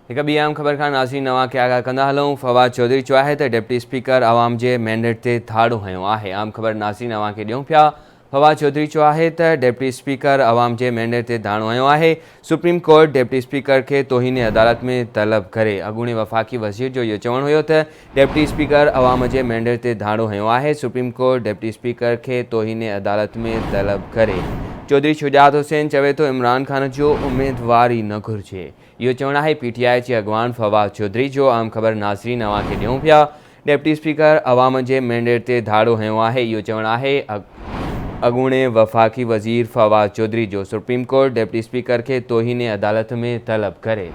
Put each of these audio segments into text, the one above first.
हिक ॿी आम ख़बर खां नाज़रीन नवां खे आगाह कंदा हलूं। फवाद चौधरी चयो आहे त डिप्टी स्पीकर आवाम जे मैंडेट ते धाड़ो हयो आहे। आम ख़बर नाज़रीन नवां खे ॾियूं पिया। फवाद चौधरी चयो आहे त डिप्टी स्पीकर आवाम जे मैंडेट ते धाड़ो हयो आहे। सुप्रीम कोर्ट डिप्टी स्पीकर खे तौहीन अदालत में तलब करे। अॻूणे वफ़ाक़ी वज़ीर जो इहो चवणु हुयो त डिप्टी स्पीकर आवाम जे मैंडेट ते धाड़ो हयो आहे। सुप्रीम कोर्ट डिप्टी स्पीकर खे तौहीन अदालत में तलब करे। चौधरी शुजात हुसैन चवे तो इमरान खान जो उम्मीदवारी न घुर्जे। इहो चवणु आहे PTI जे अॻवान फवाद चौधरी जो। आम ख़बर नाज़रीन नवां खे ॾियूं पिया। डिप्टी स्पीकर आवाम जे मैंडेट ते धाड़ो हयो आहे। इहो चवणु आहे अॻूणे वफ़ाक़ी वज़ीर फवाद चौधरी जो। सुप्रीम कोर्ट डिप्टी स्पीकर खे तौहीन अदालत में तलब करे।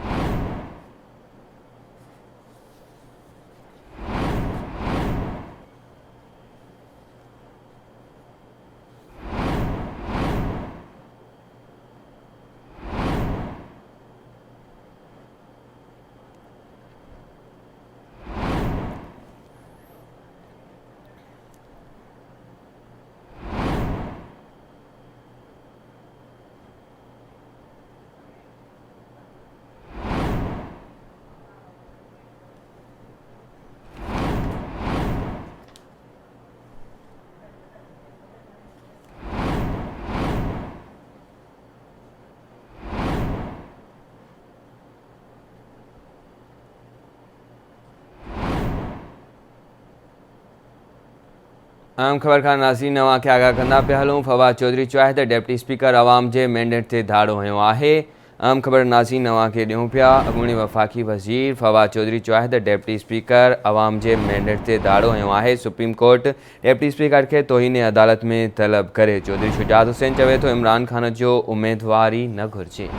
आम ख़बर खां नाज़रीन नवां खे आगाह कंदा पिया हलूं। फवाद चौधरी चयो आहे त डिप्टी स्पीकर आवाम जे मैंडेट ते धाड़ो हयो आहे। आम ख़बर नाज़रीन नवां खे ॾियूं पिया। अॻूणे वफ़ाक़ी वज़ीर फवाद चौधरी चयो आहे त डिप्टी स्पीकर आवाम जे मैंडेट ते धाड़ो हयो आहे। सुप्रीम कोर्ट डिप्टी स्पीकर खे तौहीन अदालत में तलब करे। चौधरी शुजात हुसैन चवे तो इमरान खान जो उम्मीदवारी न घुर्जे।